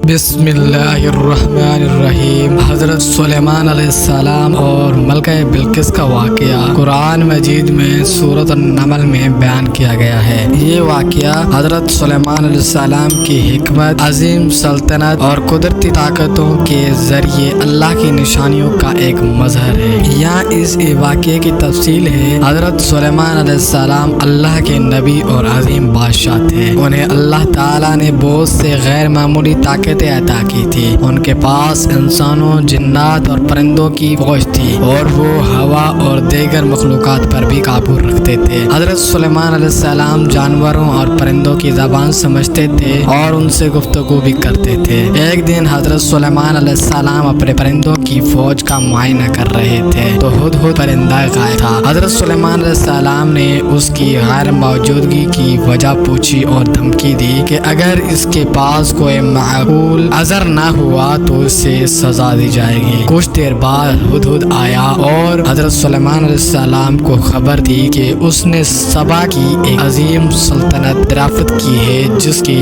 بسم اللہ الرحمن الرحیم۔ حضرت سلیمان علیہ السلام اور ملکہ بلقیس کا واقعہ قرآن مجید میں سورۃ النمل میں بیان کیا گیا ہے۔ یہ واقعہ حضرت سلیمان علیہ السلام کی حکمت، عظیم سلطنت اور قدرتی طاقتوں کے ذریعے اللہ کی نشانیوں کا ایک مظہر ہے۔ یہاں اس واقعے کی تفصیل ہے۔ حضرت سلیمان علیہ السلام اللہ کے نبی اور عظیم بادشاہ تھے۔ انہیں اللہ تعالیٰ نے بہت سے غیر معمولی طاقتیں عطا کی تھی۔ ان کے پاس انسانوں، جنات اور پرندوں کی فوج تھی اور وہ ہوا اور دیگر مخلوقات پر بھی قابو رکھتے تھے۔ حضرت سلیمان علیہ السلام جانوروں اور پرندوں کی زبان سمجھتے تھے اور ان سے گفتگو بھی کرتے تھے۔ ایک دن حضرت سلیمان علیہ السلام اپنے پرندوں کی فوج کا معائنہ کر رہے تھے تو ہدہد پرندہ غائب تھا۔ حضرت سلیمان علیہ السلام نے اس کی غیر موجودگی کی وجہ پوچھی اور دھمکی دی کہ اگر اس کے پاس کوئی معقول عذر نہ ہوا تو اسے سزا دی جائے گی۔ کچھ دیر بعد ہدہد آیا اور حضرت سلیمان علیہ السلام کو خبر دی کہ اس نے سبا کی ایک عظیم سلطنت دریافت کی ہے جس کی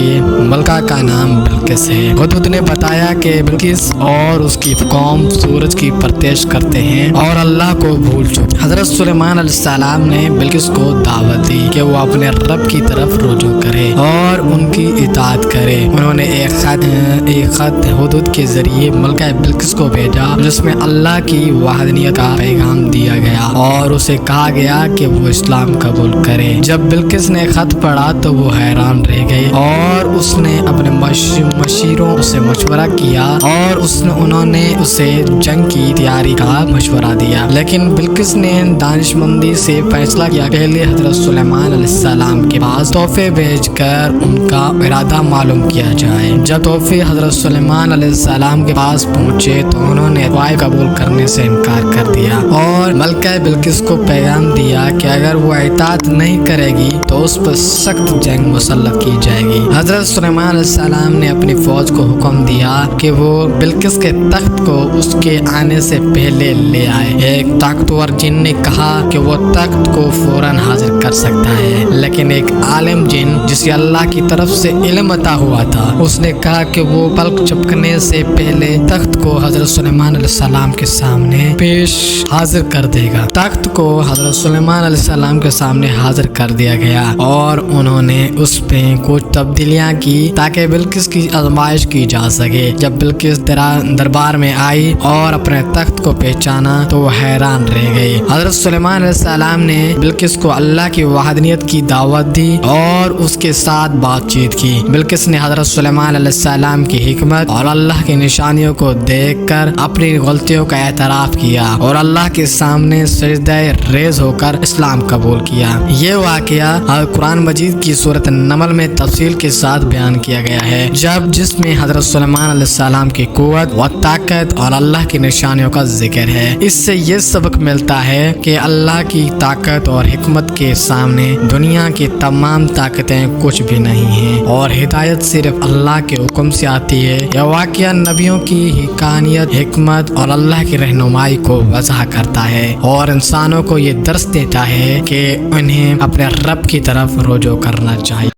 ملکہ کا نام بلقیس ہے۔ ہدہد نے بتایا کہ بلقیس اور اس کی قوم سورج کی پرستش کرتے ہیں اور اللہ کو بھول چکے۔ حضرت سلیمان علیہ السلام نے بلقیس کو دعوت دی کہ وہ اپنے رب کی طرف رجوع کرے اور ان کی اطاعت کرے۔ انہوں نے ایک خط ہدہد کے ذریعے ملکہ بلقیس کو بھیجا جس میں اللہ کی وحدانیت کا پیغام دیا گیا اور اسے کہا گیا کہ وہ اسلام قبول کرے۔ جب بلقیس نے خط پڑھا تو وہ حیران رہ گئی اور اس نے اپنے مشیروں سے مشورہ کیا اور انہوں نے اسے جنگ کی تیاری کا مشورہ دیا، لیکن بلقیس نے دانش مندی سے فیصلہ کیا کہ پہلے حضرت سلیمان علیہ السلام کے پاس تحفے بھیج کر ان کا ارادہ معلوم کیا جائے۔ جب تحفے حضرت سلیمان علیہ السلام کے پاس پہنچے تو انہوں نے طائف قبول کرنے سے انکار کر دیا اور ملکہ بلقیس کو پیغام دیا کہ اگر وہ اطاعت نہیں کرے گی تو اس پر سخت جنگ مسلط کی جائے گی۔ حضرت سلیمان علیہ السلام نے اپنی فوج کو حکم دیا کہ وہ بلقیس کے تخت کو اس کے آنے سے پہلے لے آئے۔ ایک طاقتور جن نے کہا کہ وہ تخت کو فوراً حاضر کر سکتا ہے، لیکن ایک عالم جن جسے اللہ کی طرف سے علم عطا ہوا تھا اس نے کہا کہ وہ پلک چپکنے سے پہلے تخت کو حضرت سلیمان علیہ السلام کے سامنے حاضر کر دے گا۔ تخت کو حضرت سلیمان علیہ السلام کے سامنے حاضر کر دیا گیا اور انہوں نے اس پہ کچھ تبدیلیاں کی تاکہ بلقیس کی آزمائش کی جا سکے۔ جب بلقیس دربار میں آئی اور اپنے تخت کو پہچانا تو وہ حیران رہ گئی۔ حضرت سلیمان علیہ السلام نے بلقیس کو اللہ کی وحدانیت کی دعوت دی اور اس کے ساتھ بات چیت کی۔ بلقیس نے حضرت سلیمان علیہ السلام کی حکمت اور اللہ کی نشانیوں کو دیکھ کر اپنی غلطیوں کا اعتراف کیا اور اللہ کے سامنے سجدہ ریز ہو کر اسلام قبول کیا۔ یہ واقعہ قرآن مجید کی سورۃ النمل میں تفصیل کے ساتھ بیان کیا گیا ہے، جس میں حضرت سلیمان علیہ السلام کی قوت و طاقت اور اللہ کی نشانیوں کا ذکر ہے۔ اس سے یہ سبق ملتا ہے کہ اللہ کی طاقت اور حکمت کے سامنے دنیا کی تمام طاقتیں کچھ بھی نہیں ہیں اور ہدایت صرف اللہ کے حکم سے آتی ہے۔ یہ واقعہ نبیوں کی حقانیت، حکمت اور اللہ کی رہنمائی کو واضح کرتا ہے اور انسانوں کو یہ درس دیتا ہے کہ انہیں اپنے رب کی طرف رجوع کرنا چاہیے۔